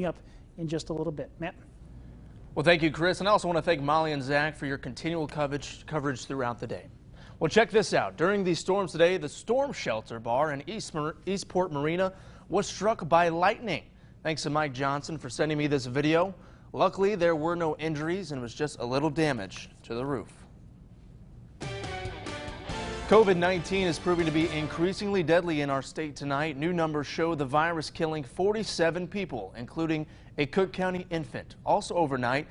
up in just a little bit. Matt? Well, thank you, Chris. And I also want to thank Molly and Zach for your continual coverage throughout the day. Well, check this out. During these storms today, the storm shelter bar in Eastport Marina was struck by lightning. Thanks to Mike Johnson for sending me this video. Luckily, there were no injuries and was just a little damage to the roof. COVID-19 is proving to be increasingly deadly in our state tonight. New numbers show the virus killing 47 people, including a Cook County infant. Also overnight,